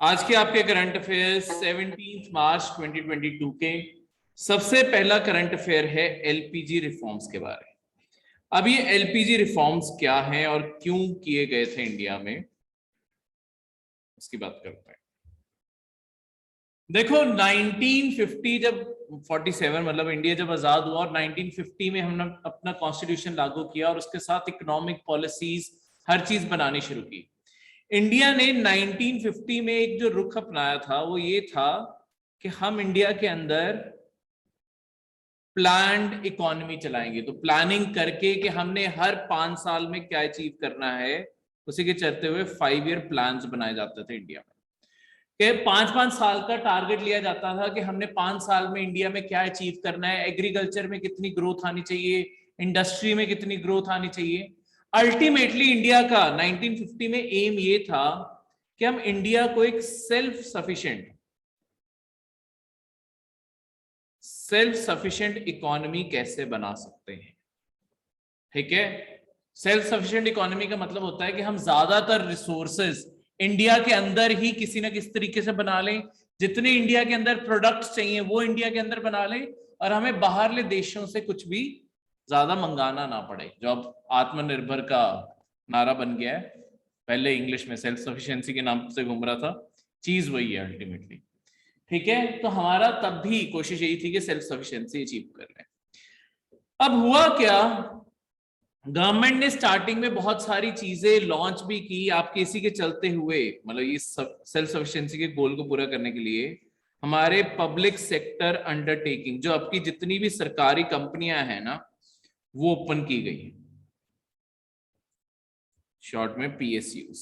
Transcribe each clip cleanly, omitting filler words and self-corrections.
आज के आपके करंट अफेयर्स 17 मार्च 2022 के सबसे पहला करंट अफेयर है एलपीजी रिफॉर्म्स के बारे में। अब ये एलपीजी रिफॉर्म्स क्या हैं और क्यों किए गए थे इंडिया में, उसकी बात करते हैं। देखो 1950 जब 47 मतलब इंडिया जब आजाद हुआ और 1950 में हमने अपना कॉन्स्टिट्यूशन लागू किया और उसके साथ इकोनॉमिक पॉलिसीज हर चीज बनानी शुरू की। इंडिया ने 1950 में एक जो रुख अपनाया था वो ये था कि हम इंडिया के अंदर प्लान्ड इकोनॉमी चलाएंगे। तो प्लानिंग करके कि हमने हर 5 साल में क्या अचीव करना है, उसी के चलते हुए 5 ईयर प्लान्स बनाए जाते थे इंडिया में। कि 5-5 साल का टारगेट लिया जाता था कि हमने 5 साल में इंडिया में क्या अचीव करना है, एग्रीकल्चर में कितनी ग्रोथ आनी चाहिए, इंडस्ट्री में कितनी ग्रोथ आनी चाहिए। अल्टीमेटली इंडिया का 1950 में एम ये था कि हम इंडिया को एक सेल्फ सफिशिएंट इकोनॉमी कैसे बना सकते हैं। ठीक है, सेल्फ सफिशिएंट इकोनॉमी का मतलब होता है कि हम ज्यादातर रिसोर्सेज इंडिया के अंदर ही किसी ना किसी तरीके से बना लें, जितने इंडिया के अंदर प्रोडक्ट्स चाहिए वो इंडिया के अंदर बना लें और हमें बाहरले देशों से कुछ भी ज्यादा मंगाना ना पड़े। जो अब आत्मनिर्भर का नारा बन गया है, पहले इंग्लिश में सेल्फ सफिशिएंसी के नाम से घूम रहा था, चीज वही है अल्टीमेटली। ठीक है, तो हमारा तब भी कोशिश यही थी कि सेल्फ सफिशिएंसी अचीव कर लें। अब हुआ क्या, गवर्नमेंट ने स्टार्टिंग में बहुत सारी चीजें लॉन्च भी की आपके इसी के चलते हुए, मतलब ये सेल्फ सफिशिएंसी के गोल को पूरा करने के लिए हमारे पब्लिक सेक्टर अंडरटेकिंग, जो आपकी जितनी भी सरकारी कंपनियां हैं ना, वो ओपन की गई है, शॉर्ट में पीएसयूज।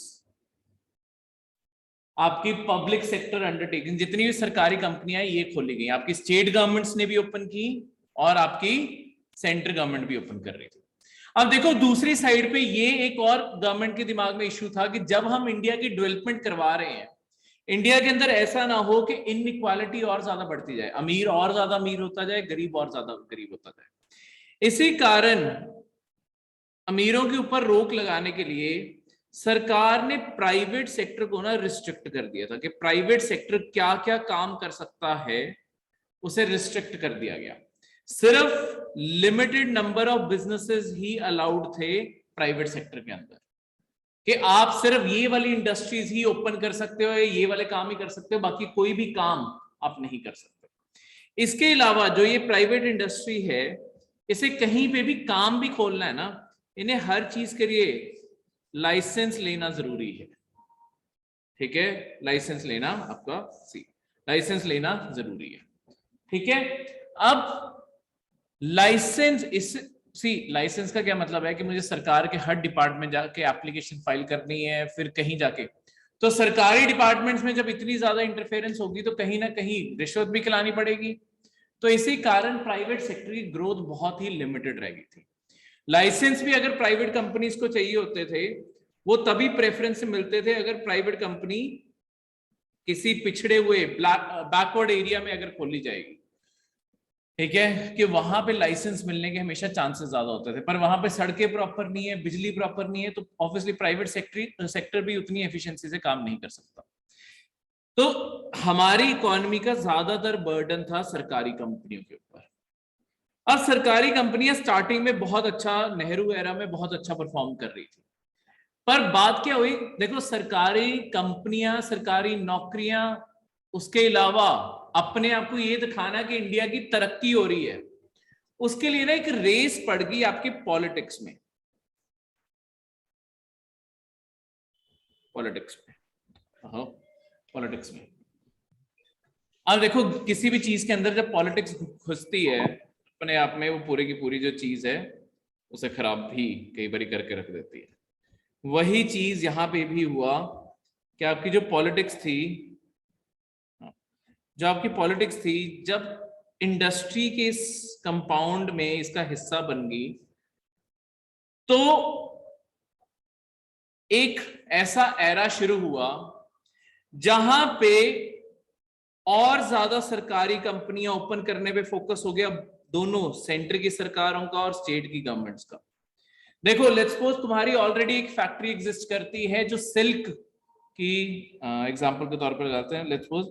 आपकी पब्लिक सेक्टर अंडरटेकिंग जितनी भी सरकारी कंपनियां ये खोली गई, आपकी स्टेट गवर्नमेंट्स ने भी ओपन की और आपकी सेंट्रल गवर्नमेंट भी ओपन कर रही थी। अब देखो दूसरी साइड पे ये एक और गवर्नमेंट के दिमाग में इश्यू था कि जब हम इंडिया की डेवलपमेंट करवा रहे हैं, इंडिया के अंदर ऐसा ना हो कि इनइक्वालिटी और ज्यादा बढ़ती जाए, अमीर और ज्यादा अमीर होता जाए, गरीब और ज्यादा गरीब होता जाए। इसी कारण अमीरों के ऊपर रोक लगाने के लिए सरकार ने प्राइवेट सेक्टर को ना रिस्ट्रिक्ट कर दिया था कि प्राइवेट सेक्टर क्या क्या काम कर सकता है, उसे रिस्ट्रिक्ट कर दिया गया। सिर्फ limited number of businesses he allowed थे प्राइवेट सेक्टर के अंदर, कि आप सिर्फ ये वाली इंडस्ट्रीज ही ओपन कर सकते हो, ये वाले काम ही कर सकते हो, बाकी कोई भी काम आप नहीं कर सकते। इसके अलावा जो ये प्राइवेट इंडस्ट्री है, इसे कहीं पे भी काम भी खोलना है ना, इन्हें हर चीज के लिए लाइसेंस लेना जरूरी है। ठीक है, लाइसेंस लेना आपका लाइसेंस लेना जरूरी है। ठीक है, अब लाइसेंस का क्या मतलब है कि मुझे सरकार के हर डिपार्टमेंट जाके एप्लीकेशन फाइल करनी है, फिर कहीं जाके, तो सरकारी डिपार्टमेंट्स में जब इतनी ज्यादा इंटरफेरेंस होगी तो कहीं ना कहीं रिश्वत भी खिलानी पड़ेगी। तो इसी कारण प्राइवेट सेक्टर की ग्रोथ बहुत ही लिमिटेड रह गई थी। लाइसेंस भी अगर प्राइवेट कंपनीज को चाहिए होते थे, वो तभी प्रेफरेंस मिलते थे अगर प्राइवेट कंपनी किसी पिछड़े हुए बैकवर्ड एरिया में अगर खोली जाएगी। ठीक है, कि वहां पे लाइसेंस मिलने के हमेशा चांसेस ज्यादा होते थे, पर वहां पे सड़कें प्रॉपर नहीं है, बिजली प्रॉपर नहीं है, तो ऑब्वियसली प्राइवेट सेक्टर भी उतनी एफिशिएंसी से काम नहीं कर सकता। तो हमारी इकोनॉमी का ज्यादातर बर्डन था सरकारी कंपनियों के ऊपर। अब सरकारी कंपनियां स्टार्टिंग में बहुत अच्छा, नेहरू एरा में बहुत अच्छा परफॉर्म कर रही थी, पर बात क्या हुई, देखो सरकारी कंपनियां, सरकारी नौकरियां, उसके अलावा अपने आप को ये दिखाना कि इंडिया की तरक्की हो रही है, उसके लिए ना एक रेस पड़ गई आपकी पॉलिटिक्स में। अब देखो किसी भी चीज के अंदर जब पॉलिटिक्स घुसती है, अपने आप में वो पूरी की पूरी जो चीज है उसे खराब भी कई बार करके रख देती है। वही चीज यहां पे भी हुआ कि आपकी जो पॉलिटिक्स थी, जब इंडस्ट्री के इस कंपाउंड में इसका हिस्सा बन गई, तो एक ऐसा एरा शुरू हुआ जहां पे और ज्यादा सरकारी कंपनियां ओपन करने पे फोकस हो गया, दोनों सेंटर की सरकारों का और स्टेट की गवर्नमेंट्स का। देखो लेट्स सपोज तुम्हारी ऑलरेडी एक फैक्ट्री एग्जिस्ट करती है जो सिल्क कि एग्जांपल के तौर पर लगाते हैं, लेट्स सपोज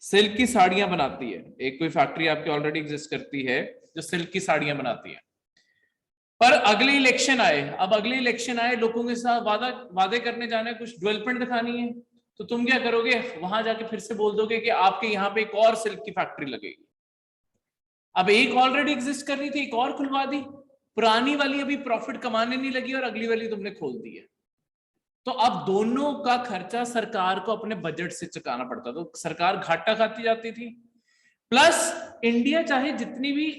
सिल्क की साड़ियां बनाती है, एक कोई फैक्ट्री आपकी ऑलरेडी एग्जिस्ट करती है जो सिल्क की साड़ियां बनाती है, पर अगले इलेक्शन आए, अब अगले इलेक्शन आए, लोगों के साथ वादे करने जाना है, कुछ डेवलपमेंट दिखानी है, तो तुम क्या करोगे, वहां जाके फिर से बोल दोगे कि आपके यहाँ पे एक और सिल्क की फैक्ट्री लगेगी। अब एक ऑलरेडी एग्जिस्ट कर रही थी, एक और खुलवा दी, पुरानी वाली अभी प्रॉफिट कमाने नहीं लगी और अगली वाली तुमने खोल दी है। तो अब दोनों का खर्चा सरकार को अपने बजट से चुकाना पड़ता, तो सरकार घाटा खाती जाती थी। प्लस इंडिया चाहे जितनी भी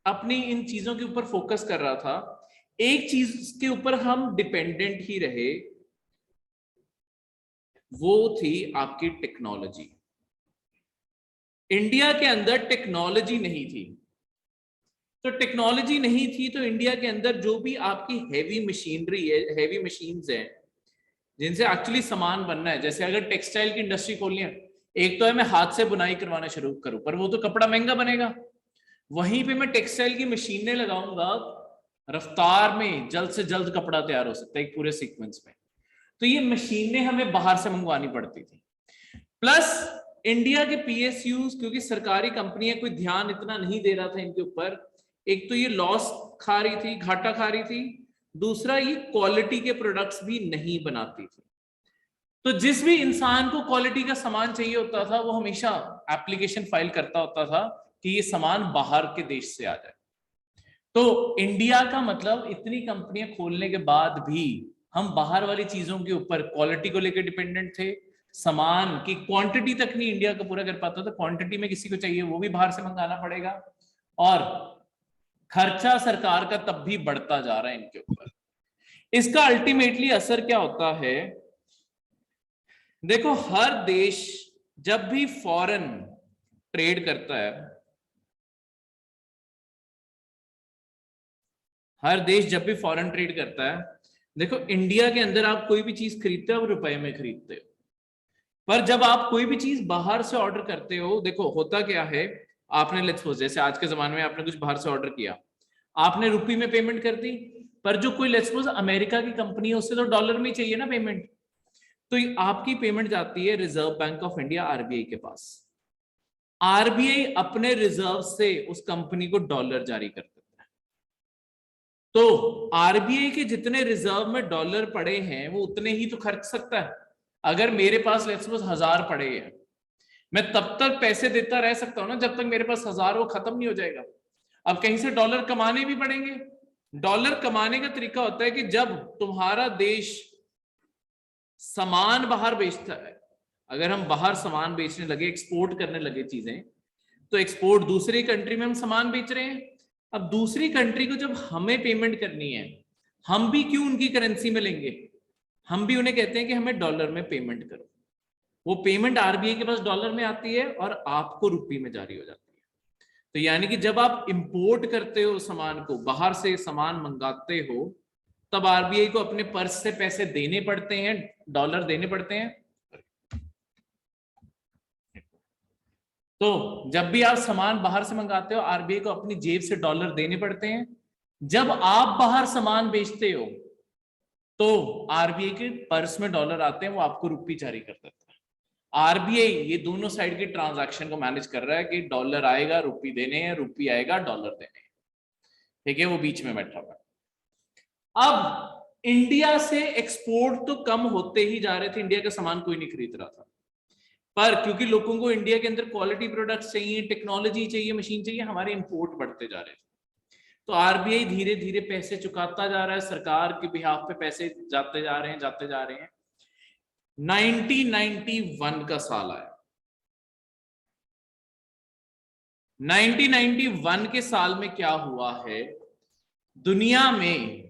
अपनी इन चीजों के ऊपर फोकस कर रहा था, एक चीज के ऊपर हम डिपेंडेंट ही रहे, वो थी आपकी टेक्नोलॉजी। इंडिया के अंदर टेक्नोलॉजी नहीं थी, तो टेक्नोलॉजी नहीं थी तो इंडिया के अंदर जो भी आपकी हैवी मशीनरी है, हैवी मशीन्स हैं जिनसे एक्चुअली सामान बनना है, जैसे अगर टेक्सटाइल की इंडस्ट्री खोलनी है, एक तो है मैं हाथ से बुनाई करवाना शुरू करूं, पर वो तो कपड़ा महंगा बनेगा, वहीं पे मैं टेक्सटाइल की मशीनें लगाऊंगा, रफ्तार में जल्द से जल्द कपड़ा तैयार हो सकता है एक पूरे सीक्वेंस में। तो ये मशीनें हमें बाहर से मंगवानी पड़ती थी। प्लस इंडिया के पीएसयूज, क्योंकि सरकारी कंपनियां कोई ध्यान इतना नहीं दे रहा था इनके ऊपर, एक तो ये लॉस खा रही थी, घाटा खा रही थी, दूसरा ये क्वालिटी के प्रोडक्ट्स भी नहीं बनाती थी। तो जिस भी इंसान को क्वालिटी का सामान चाहिए होता था, वो हमेशा एप्लीकेशन फाइल करता होता था कि ये सामान बाहर के देश से आ जाए। तो इंडिया का मतलब इतनी कंपनियां खोलने के बाद भी हम बाहर वाली चीजों के ऊपर क्वालिटी को लेकर डिपेंडेंट थे, सामान की क्वांटिटी तक नहीं इंडिया का पूरा कर पाता था, क्वांटिटी में किसी को चाहिए वो भी बाहर से मंगाना पड़ेगा, और खर्चा सरकार का तब भी बढ़ता जा रहा है इनके ऊपर। इसका अल्टीमेटली असर क्या होता है, देखो हर देश जब भी फॉरेन ट्रेड करता है, हर देश जब भी फॉरेन ट्रेड करता है, देखो इंडिया के अंदर आप कोई भी चीज खरीदते हो आप रुपए में खरीदते हो, पर जब आप कोई भी चीज बाहर से ऑर्डर करते हो, देखो होता क्या है, आपने लेट्स सपोज जैसे आज के जमाने में आपने कुछ बाहर से ऑर्डर किया, आपने रुपये में पेमेंट कर दी, पर जो कोई लेट्स सपोज अमेरिका की कंपनी है उससे तो डॉलर में चाहिए ना पेमेंट, तो आपकी पेमेंट जाती है reserve bank of India RBI के पास, आरबीआई अपने रिजर्व से उस कंपनी को डॉलर जारी कर देता है। तो आरबीआई के जितने रिजर्व में डॉलर पड़े हैं वो उतने ही तो खर्च सकता है। अगर मेरे पास लेट्स सपोज 1000 पड़े हैं, मैं तब तक पैसे देता रह सकता हूं ना जब तक मेरे पास 1000 वो खत्म नहीं हो जाएगा। अब कहीं से डॉलर कमाने भी पड़ेंगे। डॉलर कमाने का तरीका होता है कि जब तुम्हारा देश सामान बाहर बेचता है, अगर हम बाहर सामान बेचने लगे, एक्सपोर्ट करने लगे चीजें, तो एक्सपोर्ट दूसरी कंट्री में हम सामान बेच रहे हैं, अब दूसरी कंट्री को जब हमें पेमेंट करनी है, हम भी क्यों उनकी करेंसी में लेंगे, हम भी उन्हें कहते हैं कि हमें डॉलर में पेमेंट करो, वो पेमेंट आरबीआई के पास डॉलर में आती है और आपको रुपये में जारी हो जाती है। तो यानी कि जब आप इंपोर्ट करते हो सामान को, बाहर से सामान मंगाते हो, तब आरबीआई को अपने पर्स से पैसे देने पड़ते हैं, डॉलर देने पड़ते हैं। तो जब भी आप सामान बाहर से मंगाते हो, आरबीआई को अपनी जेब से डॉलर देने पड़ते हैं। जब आप बाहर सामान बेचते हो तो आरबीआई के पर्स में डॉलर आते हैं, वो आपको रुपये जारी कर देता है। आरबीआई ये दोनों साइड के ट्रांजैक्शन को मैनेज कर रहा है कि डॉलर आएगा रुपये देने हैं, रुपये आएगा डॉलर देने हैं, ठीक है, वो बीच में बैठा हुआ। अब इंडिया से एक्सपोर्ट तो कम होते ही जा रहे थे, इंडिया का सामान कोई नहीं खरीद रहा था, पर क्योंकि लोगों को इंडिया के अंदर क्वालिटी प्रोडक्ट्स चाहिए, टेक्नोलॉजी चाहिए, मशीन चाहिए, हमारे इंपोर्ट बढ़ते जा रहे थे। तो आरबीआई धीरे धीरे पैसे चुकाता जा रहा है, सरकार के बिहाफ पे पैसे जाते जा रहे हैं, जाते जा रहे हैं। 1991 का साल आया। 1991 के साल में क्या हुआ है, दुनिया में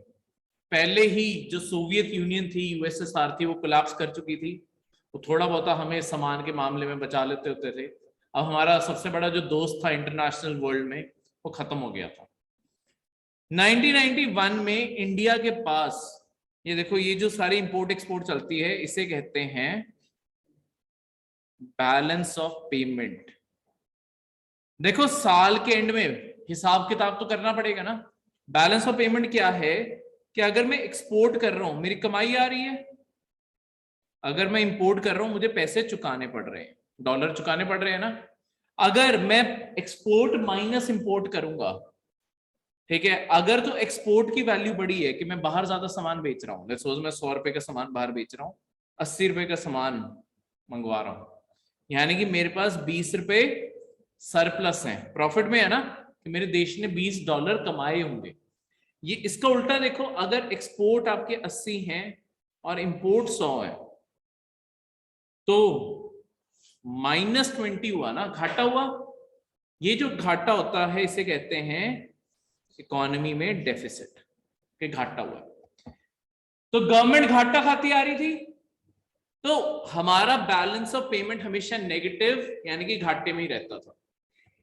पहले ही जो सोवियत यूनियन थी, यूएसएसआर थी, वो कोलैप्स कर चुकी थी, वो थोड़ा बहुत हमें सामान के मामले में बचा लेते होते थे। अब हमारा सबसे बड़ा जो दोस्त था इंटरनेशनल वर्ल्ड में, वो खत्म हो गया था। 1991 में इंडिया के पास, ये देखो ये जो सारी इंपोर्ट एक्सपोर्ट चलती है, इसे कहते हैं बैलेंस ऑफ पेमेंट। देखो साल के एंड में हिसाब किताब तो करना पड़ेगा ना। बैलेंस ऑफ पेमेंट क्या है कि अगर मैं एक्सपोर्ट कर रहा हूं, मेरी कमाई आ रही है, अगर मैं इंपोर्ट कर रहा हूं मुझे पैसे चुकाने पड़ रहे हैं, डॉलर चुकाने पड़ रहे हैं ना। अगर मैं एक्सपोर्ट माइनस इंपोर्ट करूंगा, ठीक है, अगर तो एक्सपोर्ट की वैल्यू बड़ी है कि मैं बाहर ज्यादा सामान बेच रहा हूँ, लेट्स सपोज मैं 100 रुपए का सामान बाहर बेच रहा हूँ, 80 रुपए का सामान मंगवा रहा हूँ, यानी कि मेरे पास 20 रुपए सरप्लस है, प्रॉफिट में है ना, कि मेरे देश ने $20 कमाए होंगे। ये इसका उल्टा देखो, अगर एक्सपोर्ट आपके 80 हैं और इंपोर्ट 100 है, तो -20 हुआ ना, घाटा हुआ। ये जो घाटा होता है इसे कहते हैं इकोनॉमी में डेफिसिट, के घाटा हुआ। तो गवर्नमेंट घाटा खाती आ रही थी, तो हमारा बैलेंस ऑफ पेमेंट हमेशा नेगेटिव यानी कि घाटे में ही रहता था।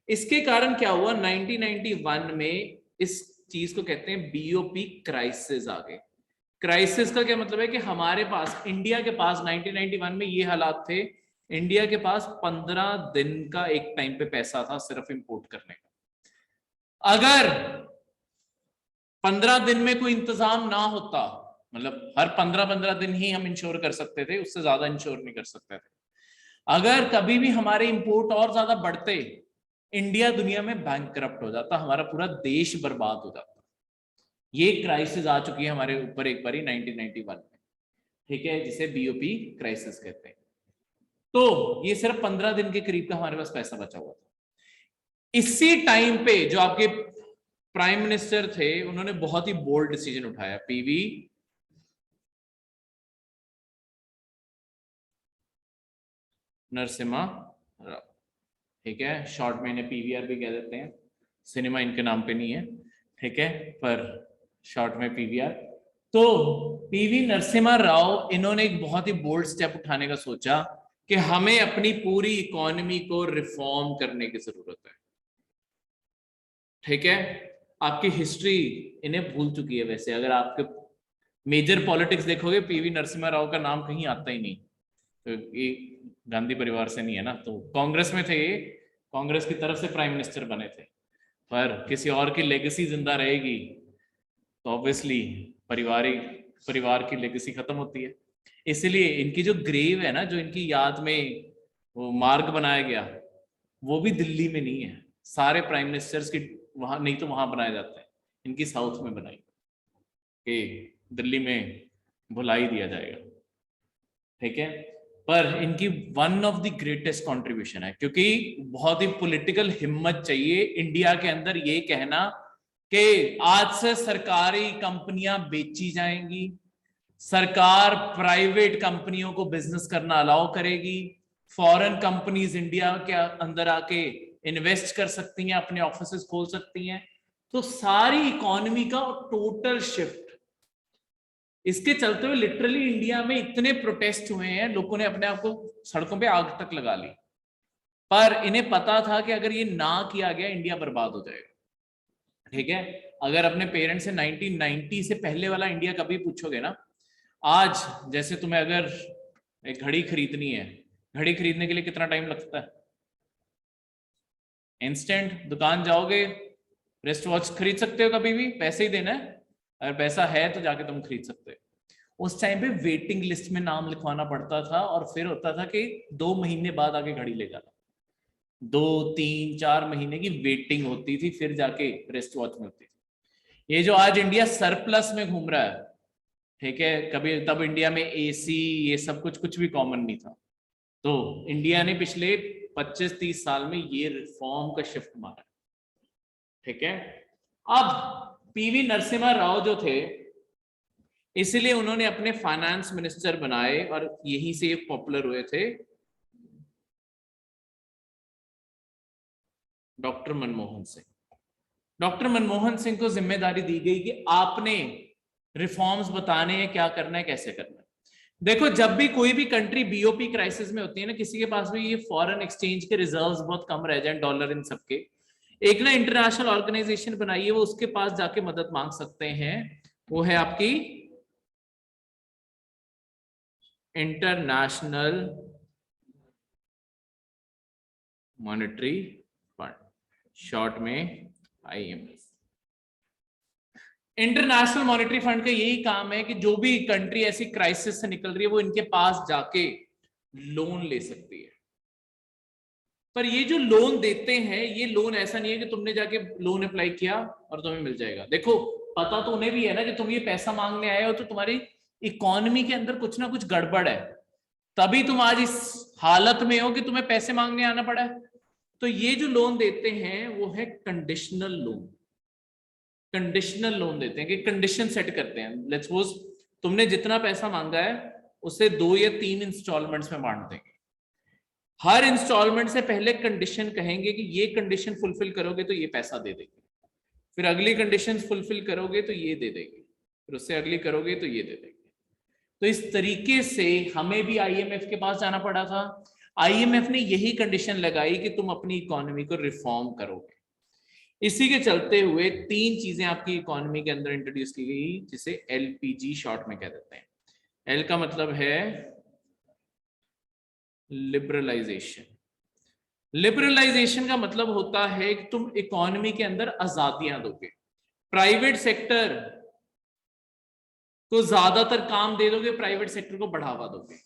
इसके कारण क्या हुआ, 1991 में इस चीज को कहते हैं बीओपी क्राइसिस आ गए। क्राइसिस का क्या मतलब है कि हमारे पास, इंडिया के पास 1991 में ये हालात थे, इंडिया के पास 15 दिन का एक टाइम पे पैसा था सिर्फ इंपोर्ट करने का। अगर 15 दिन में कोई इंतजाम ना होता, मतलब हर 15-15 दिन ही हम इंश्योर कर सकते थे, उससे ज्यादा इंश्योर नहीं कर सकते थे। अगर कभी भी हमारे इंपोर्ट और ज्यादा बढ़ते, इंडिया दुनिया में बैंकक्रप्ट हो जाता, हमारा पूरा देश बर्बाद हो जाता। ये क्राइसिस आ चुकी है हमारे ऊपर एक बारी 1991 में, ठीक है, जिसे बीओपी क्राइसिस कहते हैं। तो ये सिर्फ 15 दिन के करीब का हमारे पास पैसा बचा हुआ था। इसी टाइम पे जो आपके प्राइम मिनिस्टर थे, उन्होंने बहुत ही बोल्ड डिसीजन उठाया, पीवी नरसिम्हा राव, ठीक है, शॉर्ट में इन्हें पीवीआर भी कह देते हैं, सिनेमा इनके नाम पे नहीं है, ठीक है, पर शॉर्ट में पीवीआर। तो पीवी नरसिम्हा राव, इन्होंने एक बहुत ही बोल्ड स्टेप उठाने का सोचा कि हमें अपनी पूरी इकोनॉमी को रिफॉर्म करने की जरूरत है, ठीक है। आपकी हिस्ट्री इन्हें भूल चुकी है वैसे, अगर आपके मेजर पॉलिटिक्स देखोगे पीवी नरसिम्हा राव का नाम कहीं आता ही नहीं, तो ये गांधी परिवार से नहीं है ना, तो कांग्रेस में थे ये, कांग्रेस की तरफ से प्राइम मिनिस्टर बने थे, पर किसी और की लेगेसी जिंदा रहेगी तो ऑब्वियसली परिवार की लेगेसी खत्म होती है। इसलिए इनकी जो ग्रेव है ना, जो इनकी याद में वो मार्ग बनाया गया, वो भी दिल्ली में नहीं है, सारे प्राइम मिनिस्टर्स की वहां नहीं तो वहां बनाया जाता है, इनकी साउथ में बनाई, कि दिल्ली में भुला ही दिया जाएगा, ठीक है। पर इनकी one of the greatest contribution है, क्योंकि बहुत ही पॉलिटिकल हिम्मत चाहिए इंडिया के अंदर ये कहना कि आज से सरकारी कंपनियां बेची जाएंगी, सरकार प्राइवेट कंपनियों को बिजनेस करना अलाउ करेगी, फॉरेन कंपनीज इंडिया के अंदर आके इन्वेस्ट कर सकती हैं, अपने ऑफिसेस खोल सकती हैं। तो सारी इकोनॉमी का टोटल शिफ्ट, इसके चलते हुए लिटरली इंडिया में इतने प्रोटेस्ट हुए हैं, लोगों ने अपने आप को सड़कों पे आग तक लगा ली, पर इन्हें पता था कि अगर ये ना किया गया इंडिया बर्बाद हो जाएगा, ठीक है। अगर अपने पेरेंट्स से 1990 से पहले वाला इंडिया कभी पूछोगे ना, आज जैसे तुम्हें अगर एक घड़ी खरीदनी है, घड़ी खरीदने के लिए कितना टाइम लगता है, इंस्टेंट दुकान जाओगे, रिस्ट वॉच खरीद सकते हो, कभी भी पैसे ही देना है, अगर पैसा है तो जाके तुम खरीद सकते हो। उस टाइम पे वेटिंग लिस्ट में नाम लिखवाना पड़ता था, और फिर होता था कि 2 महीने बाद आके घड़ी ले जाना, 2-3-4 महीने की वेटिंग होती थी, फिर जाके रिस्ट वॉच मिलती थी। ये जो आज इंडिया सरप्लस में घूम रहा है, ठीक है, कभी तब इंडिया में एसी ये सब कुछ भी कॉमन नहीं था, तो इंडिया ने पिछले 25-30 साल में ये रिफॉर्म का शिफ्ट मारा, ठीक है। अब पीवी नरसिम्हा राव जो थे, इसलिए उन्होंने अपने फाइनेंस मिनिस्टर बनाए, और यहीं से पॉपुलर हुए थे डॉक्टर मनमोहन सिंह। डॉक्टर मनमोहन सिंह को जिम्मेदारी दी गई कि आपने रिफॉर्म्स बताने हैं, क्या करना है, कैसे करना है। देखो, जब भी कोई भी कंट्री बीओपी क्राइसिस में होती है ना, किसी के पास भी ये फॉरेन एक्सचेंज के रिजर्व्स बहुत कम रह जाए, डॉलर इन सबके, एक ना इंटरनेशनल ऑर्गेनाइजेशन बनाई है, वो उसके पास जाके मदद मांग सकते हैं, वो है आपकी इंटरनेशनल मॉनेटरी फंड, शॉर्ट में IMF। इंटरनेशनल मॉनेटरी फंड का यही काम है कि जो भी कंट्री ऐसी क्राइसिस से निकल रही है वो इनके पास जाके लोन ले सकती है। पर ये जो लोन देते हैं, ये लोन ऐसा नहीं है कि तुमने जाके लोन अप्लाई किया और तुम्हें मिल जाएगा। देखो पता तो उन्हें भी है ना कि तुम ये पैसा मांगने आए हो तो तुम्हारी इकोनॉमी के अंदर कुछ ना कुछ गड़बड़ है, तभी तुम आज इस हालत में हो कि तुम्हें पैसे मांगने आना पड़ा है। तो ये जो लोन देते हैं वो है कंडीशनल लोन। कंडीशनल लोन देते हैं कि कंडीशन सेट करते हैं। लेट्स सपोज तुमने जितना पैसा मांगा है उसे 2 या 3 इंस्टॉलमेंट्स में बांट देंगे। हर इंस्टॉलमेंट से पहले कंडीशन कहेंगे कि ये कंडीशन फुलफिल करोगे तो ये पैसा दे देंगे, फिर अगली कंडीशन फुलफिल करोगे तो ये दे देंगे, फिर उससे अगली करोगे तो ये दे देंगे। तो इस तरीके से हमें भी आईएमएफ के पास जाना पड़ा था। आईएमएफ ने यही कंडीशन लगाई कि तुम अपनी इकोनॉमी को रिफॉर्म करोगे। इसी के चलते हुए 3 चीजें आपकी इकोनॉमी के अंदर इंट्रोड्यूस की गई, जिसे एलपीजी शॉर्ट में कह देते हैं। एल का मतलब है लिबरलाइजेशन। लिबरलाइजेशन का मतलब होता है कि तुम इकोनॉमी के अंदर आजादियां दोगे, प्राइवेट सेक्टर को ज्यादातर काम दे दोगे, प्राइवेट सेक्टर को बढ़ावा दोगे,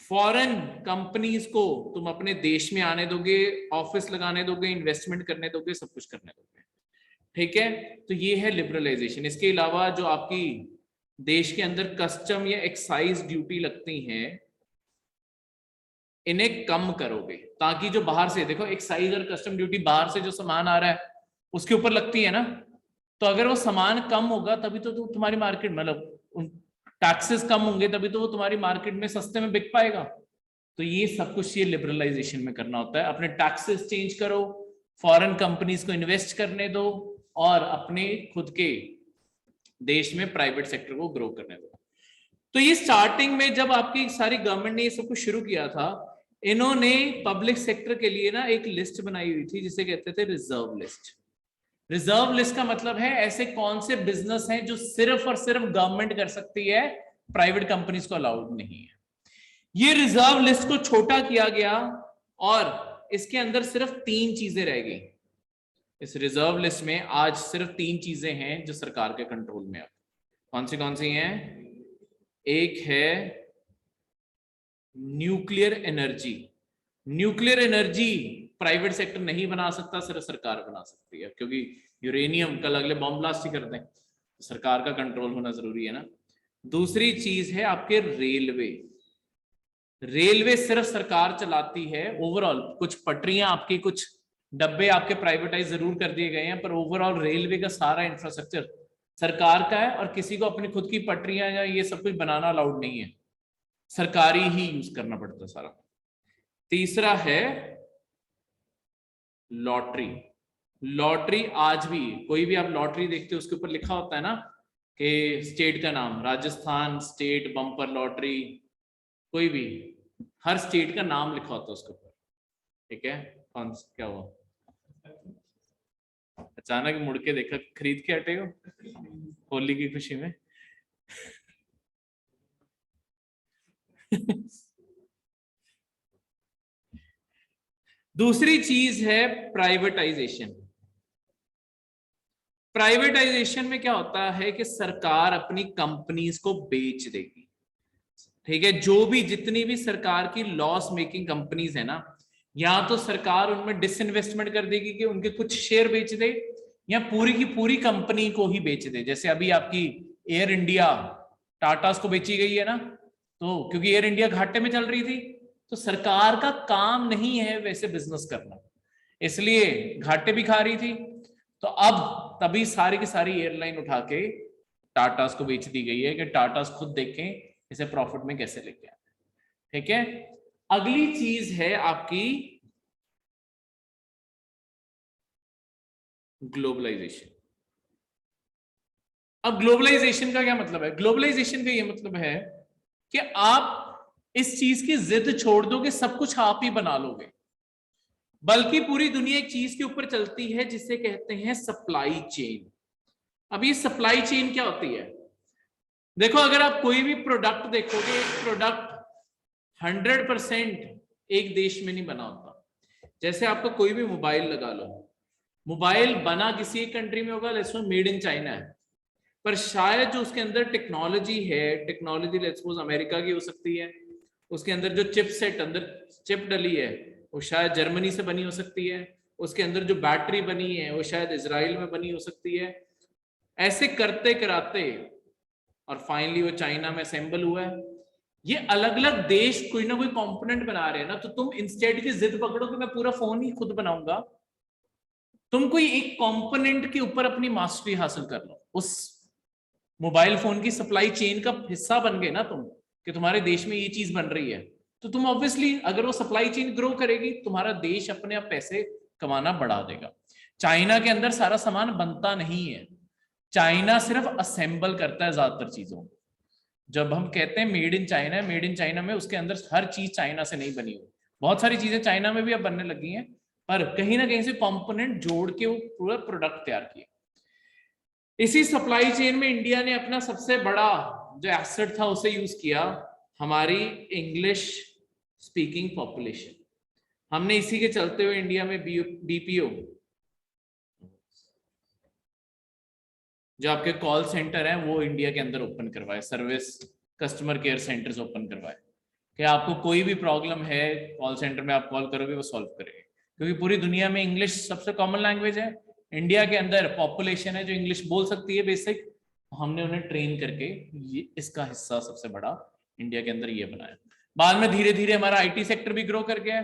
फॉरेन कंपनीज को तुम अपने देश में आने दोगे, ऑफिस लगाने दोगे, इन्वेस्टमेंट करने दोगे, सब कुछ करने दोगे। ठीक है, तो ये है लिबरलाइजेशन। इसके अलावा जो आपकी देश के अंदर कस्टम या एक्साइज ड्यूटी लगती हैं, इन्हें कम करोगे, ताकि जो बाहर से, देखो एक्साइज और कस्टम ड्यूटी बाहर से जो सामान आ रहा है उसके ऊपर लगती है ना, तो अगर वो सामान कम होगा तभी तो तुम्हारी मार्केट, मतलब टैक्सेस कम होंगे तभी तो वो तुम्हारी मार्केट में सस्ते में बिक पाएगा। तो ये सब कुछ ये लिबरलाइजेशन में करना होता है। अपने टैक्सेस चेंज करो, फॉरेन कंपनीज को इन्वेस्ट करने दो, और अपने खुद के देश में प्राइवेट सेक्टर को ग्रो करने दो। तो ये स्टार्टिंग में जब आपकी सारी गवर्नमेंट ने ये सब कुछ शुरू किया था, इन्होंने पब्लिक सेक्टर के लिए ना एक लिस्ट बनाई हुई थी जिसे कहते थे रिजर्व लिस्ट। रिजर्व लिस्ट का मतलब है ऐसे कौन से बिजनेस हैं जो सिर्फ और सिर्फ गवर्नमेंट कर सकती है, प्राइवेट कंपनीज को अलाउड नहीं है। ये रिजर्व लिस्ट को छोटा किया गया और इसके अंदर सिर्फ 3 चीजें रह गई। इस रिजर्व लिस्ट में आज सिर्फ 3 चीजें हैं जो सरकार के कंट्रोल में है। कौन सी हैं? एक है nuclear energy. Nuclear energy private sector नहीं बना सकता, सिर्फ सरकार बना सकती है, क्योंकि यूरेनियम कल अगले बॉम्ब ब्लास्ट ही कर दें, तो सरकार का कंट्रोल होना जरूरी है ना। दूसरी चीज है आपके रेलवे। रेलवे सिर्फ सरकार चलाती है ओवरऑल। कुछ पटरियां आपकी, कुछ डब्बे आपके प्राइवेटाइज जरूर कर दिए गए हैं, पर ओवरऑल रेलवे का सारा इंफ्रास्ट्रक्चर सरकार का है, और किसी को अपनी खुद की पटरियां या ये सब कुछ बनाना अलाउड नहीं है, सरकारी ही यूज करना पड़ता है सारा। तीसरा है लॉटरी। लॉटरी आज भी, कोई भी आप लॉटरी देखते हो उसके ऊपर लिखा होता है ना कि स्टेट का नाम, राजस्थान स्टेट बम्पर लॉटरी, कोई भी, हर स्टेट का नाम लिखा होता है उसके ऊपर। ठीक है, कौन क्या हुआ? अचानक मुड़ के देखा, खरीद के हटे हो होली की खुशी में? दूसरी चीज है प्राइवेटाइजेशन। प्राइवेटाइजेशन में क्या होता है कि सरकार अपनी कंपनीज को बेच देगी। ठीक है, जो भी जितनी भी सरकार की लॉस मेकिंग कंपनीज है ना, या तो सरकार उनमें डिसइन्वेस्टमेंट कर देगी कि उनके कुछ शेयर बेच दे, या पूरी की पूरी कंपनी को ही बेच दे। जैसे अभी आपकी एयर इंडिया टाटा को बेची गई है ना, तो क्योंकि एयर इंडिया घाटे में चल रही थी, तो सरकार का काम नहीं है वैसे बिजनेस करना, इसलिए घाटे भी खा रही थी। तो अब तभी सारी की सारी एयरलाइन उठा के टाटा को बेच दी गई है कि टाटा खुद देखें इसे प्रॉफिट में कैसे लेके आए। ठीक है, अगली चीज है आपकी ग्लोबलाइजेशन। अब ग्लोबलाइजेशन का क्या मतलब है? ग्लोबलाइजेशन का ये मतलब है कि आप इस चीज की जिद छोड़ दो कि सब कुछ आप ही बना लोगे, बल्कि पूरी दुनिया एक चीज के ऊपर चलती है जिसे कहते हैं सप्लाई चेन। अब ये सप्लाई चेन क्या होती है? देखो, अगर आप कोई भी प्रोडक्ट देखोगे, एक प्रोडक्ट 100% एक देश में नहीं बना होता। जैसे आपको कोई भी मोबाइल लगा लो, मोबाइल बना किसी एक कंट्री में होगा, let's say made in China है, पर शायद जो उसके अंदर टेक्नोलॉजी है, टेक्नोलॉजी लेट्स सपोज अमेरिका की हो सकती है, उसके अंदर जो चिप सेट अंदर चिप डली है वो शायद जर्मनी से बनी हो सकती है, उसके अंदर जो बैटरी बनी है वो शायद इजराइल में बनी हो सकती है। ऐसे करते कराते और फाइनली वो चाइना में असेंबल हुआ है। ये अलग अलग देश कोई ना कोई कंपोनेंट बना रहे हैं ना, तो तुम इंस्टेड की जिद पकड़ो कि मैं पूरा फोन ही खुद बनाऊंगा, तुम कोई एक कंपोनेंट के ऊपर अपनी मास्टरी हासिल कर लो, उस मोबाइल फोन की सप्लाई चेन का हिस्सा बन गए ना तुम, कि तुम्हारे देश में ये चीज बन रही है, तो तुम ऑब्वियसली अगर वो सप्लाई चेन ग्रो करेगी तुम्हारा देश अपने आप पैसे कमाना बढ़ा देगा। चाइना के अंदर सारा सामान बनता नहीं है, चाइना सिर्फ असेंबल करता है ज्यादातर चीजों को। जब हम कहते हैं made in China, made in China में उसके अंदर हर चीज चाइना से नहीं बनी हुई, बहुत सारी चीजें चाइना में भी अब बनने लगी हैं, पर कहीं ना कहीं से कंपोनेंट जोड़ के वो पूरा प्रोडक्ट तैयार किया। इसी सप्लाई चेन में इंडिया ने अपना सबसे बड़ा जो एसेट था उसे यूज किया, हमारी इंग्लिश स्पीकिंग पॉपुलेशन। हमने इसी के चलते हुए इंडिया में बीपीओ जो आपके कॉल सेंटर है वो इंडिया के अंदर ओपन करवाए, service customer care centres open करवाए कि आपको कोई भी प्रॉब्लम है कॉल सेंटर में आप कॉल करोगे वो सॉल्व करेंगे, क्योंकि पूरी दुनिया में इंग्लिश सबसे कॉमन लैंग्वेज है। इंडिया के अंदर पॉपुलेशन है जो इंग्लिश बोल सकती है बेसिक, हमने उन्हें ट्रेन करके ये इसका हिस्सा सबसे बड़ा इंडिया के अंदर ये बनाया। बाद में धीरे धीरे हमारा आईटी सेक्टर भी ग्रो कर गया,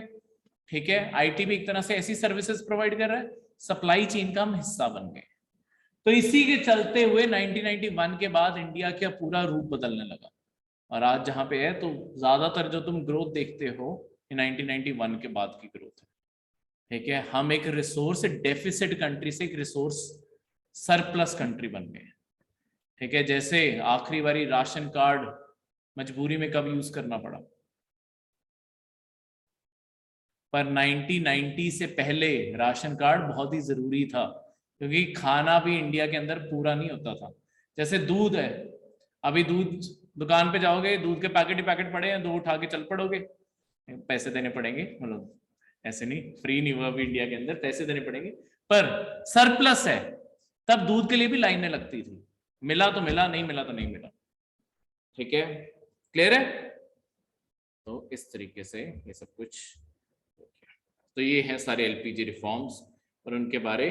ठीक है, आईटी भी एक तरह से ऐसी सर्विसेज प्रोवाइड कर रहा है, सप्लाई चेन का हम हिस्सा बन गए। तो इसी के चलते हुए 1991 के बाद इंडिया का पूरा रूप बदलने लगा, और आज जहां पे है तो ज्यादातर जो तुम ग्रोथ देखते हो 1991 के बाद की ग्रोथ है, ठीक है। हम एक रिसोर्स डेफिसिट कंट्री से एक रिसोर्स सरप्लस कंट्री बन गए, ठीक है। जैसे आखिरी बारी राशन कार्ड मजबूरी में कब यूज करना पड़ा, पर 1990 से पहले राशन कार्ड बहुत ही जरूरी था, क्योंकि खाना भी इंडिया के अंदर पूरा नहीं होता था। जैसे दूध है, अभी दूध दुकान पे जाओगे दूध के पैकेट ही पैकेट पड़े हैं, दो उठा के चल पड़ोगे, पैसे देने पड़ेंगे, मतलब ऐसे नहीं, फ्री नहीं हुआ अभी इंडिया के अंदर, पैसे देने पड़ेंगे। पर सरप्लस है, तब दूध के लिए भी लाइनें लगती थी, मिला तो मिला, नहीं मिला तो नहीं मिला, ठीक है, क्लियर है। तो इस तरीके से ये सब कुछ, तो ये है सारे एलपीजी रिफॉर्म्स और उनके बारे।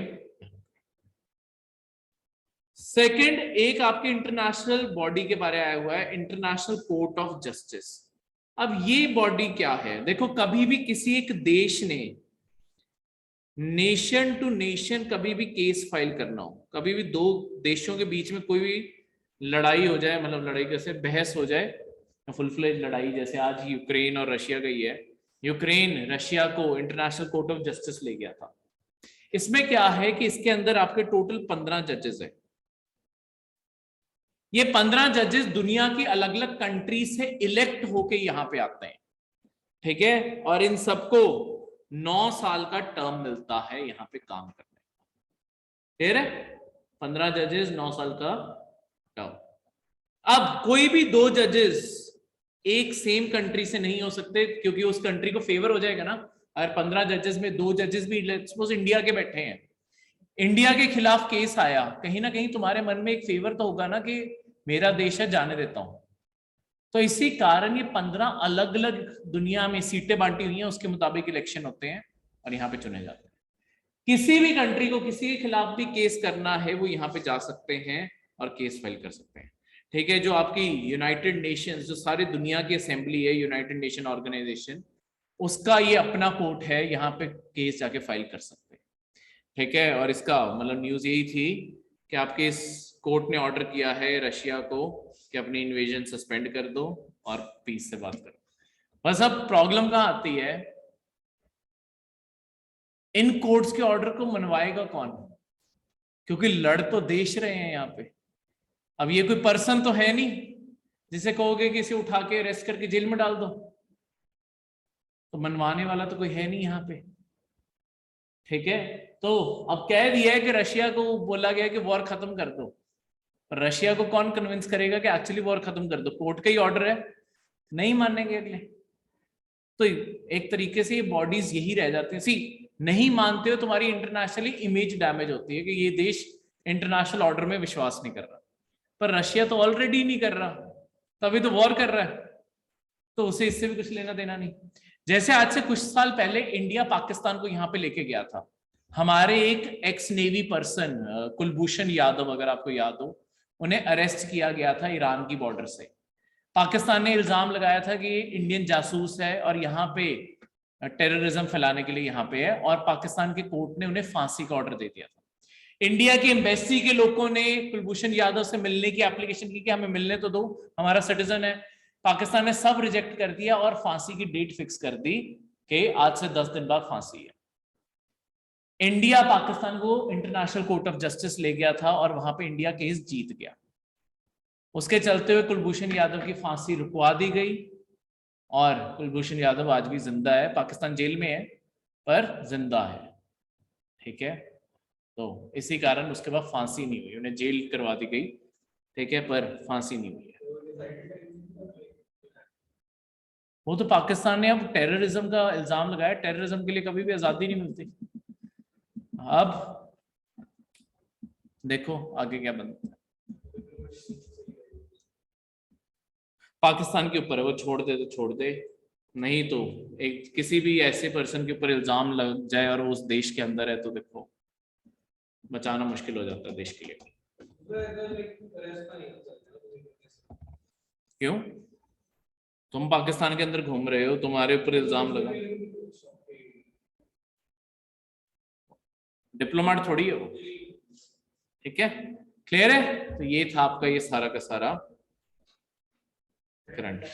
सेकंड एक आपके इंटरनेशनल बॉडी के बारे आया हुआ है, इंटरनेशनल कोर्ट ऑफ जस्टिस। अब ये बॉडी क्या है, देखो कभी भी किसी एक देश ने नेशन टू नेशन कभी भी केस फाइल करना हो, कभी भी दो देशों के बीच में कोई भी लड़ाई हो जाए, मतलब लड़ाई कैसे बहस हो जाए, फुल फ्लेज लड़ाई, जैसे आज यूक्रेन और रशिया का ही है, यूक्रेन रशिया को इंटरनेशनल कोर्ट ऑफ जस्टिस ले गया था। इसमें क्या है कि इसके अंदर आपके टोटल 15 जजेस है। ये 15 जजेस दुनिया की अलग अलग कंट्री से इलेक्ट होके यहां पे आते हैं, ठीक है, और इन सबको 9 साल का टर्म मिलता है यहां पे काम करने का, ठीक है, 15 जजेस 9 साल का टर्म। अब कोई भी दो जजेस एक सेम कंट्री से नहीं हो सकते, क्योंकि उस कंट्री को फेवर हो जाएगा ना। अगर 15 जजेस में दो जजेस भी सपोज इंडिया के बैठे हैं, इंडिया के खिलाफ केस आया, कहीं ना कहीं तुम्हारे मन में एक फेवर तो होगा ना कि मेरा देश है, जाने देता हूं। तो इसी कारण ये 15 अलग अलग दुनिया में सीटें बांटी हुई हैं, उसके मुताबिक इलेक्शन होते हैं और यहाँ पे चुने जाते हैं। किसी भी कंट्री को किसी के खिलाफ भी केस करना है वो यहाँ पे जा सकते हैं और केस फाइल कर सकते हैं, ठीक है। जो आपकी यूनाइटेड नेशंस, जो सारी दुनिया की असेंबली है, यूनाइटेड नेशन ऑर्गेनाइजेशन, उसका ये अपना कोर्ट है, यहाँ पे केस जाके फाइल कर सकते हैं, ठीक है। और इसका मतलब न्यूज यही थी कि आपके इस कोर्ट ने ऑर्डर किया है रशिया को कि अपनी इन्वेजन सस्पेंड कर दो और पीस से बात करो। बस अब प्रॉब्लम कहां आती है, इन कोर्ट्स के ऑर्डर को मनवाएगा कौन, क्योंकि लड़ तो देश रहे हैं यहाँ पे। अब ये कोई पर्सन तो है नहीं जिसे कहोगे कि इसे उठा के अरेस्ट करके जेल में डाल दो, तो मनवाने वाला तो कोई है नहीं यहाँ पे, ठीक है। तो अब कह दिया है कि रशिया को बोला गया कि वॉर खत्म कर दो, रशिया को कौन कन्विंस करेगा कि एक्चुअली वॉर खत्म कर दो, कोर्ट का ही ऑर्डर है, नहीं मानेंगे अगले। तो एक तरीके से ये बॉडीज यही रह जाती है, सी नहीं मानते हो तुम्हारी इंटरनेशनली इमेज डैमेज होती है कि ये देश इंटरनेशनल ऑर्डर में विश्वास नहीं कर रहा, पर रशिया तो ऑलरेडी नहीं कर रहा, तभी तो वॉर कर रहा है, तो उसे इससे भी कुछ लेना देना नहीं। जैसे आज से कुछ साल पहले इंडिया पाकिस्तान को यहां पे लेके गया था, हमारे एक x navy person Kulbhushan Yadav, अगर आपको याद हो, उन्हें अरेस्ट किया गया था ईरान की बॉर्डर से। पाकिस्तान ने इल्जाम लगाया था कि इंडियन जासूस है और यहाँ पे टेररिज्म फैलाने के लिए यहाँ पे है, और पाकिस्तान के कोर्ट ने उन्हें फांसी का ऑर्डर दे दिया था। इंडिया की एम्बेसी के लोगों ने कुलभूषण यादव से मिलने की एप्लीकेशन की कि हमें मिलने तो दो, हमारा सिटीजन है। पाकिस्तान ने सब रिजेक्ट कर दिया और फांसी की डेट फिक्स कर दी कि आज से 10 दिन बाद फांसी है। इंडिया पाकिस्तान को इंटरनेशनल कोर्ट ऑफ जस्टिस ले गया था और वहां पे इंडिया केस जीत गया। उसके चलते हुए कुलभूषण यादव की फांसी रुकवा दी गई और कुलभूषण यादव आज भी जिंदा है, पाकिस्तान जेल में है पर जिंदा है, ठीक है। तो इसी कारण उसके बाद फांसी नहीं हुई, उन्हें जेल करवा दी गई, ठीक है, पर फांसी नहीं हुई है। वो तो पाकिस्तान ने अब टेररिज्म का इल्जाम लगाया, टेररिज्म के लिए कभी भी आजादी नहीं मिलती। अब देखो आगे क्या बनता है, पाकिस्तान के ऊपर है, वो छोड़ दे तो छोड़ दे, नहीं तो एक किसी भी ऐसे पर्सन के ऊपर इल्जाम लग जाए और वो उस देश के अंदर है तो देखो बचाना मुश्किल हो जाता है देश के लिए। क्यों? तुम पाकिस्तान के अंदर घूम रहे हो, तुम्हारे ऊपर इल्जाम लगा, डिप्लोमेट थोड़ी है वो, ठीक है। क्लियर है? तो ये था आपका ये सारा का सारा करंट।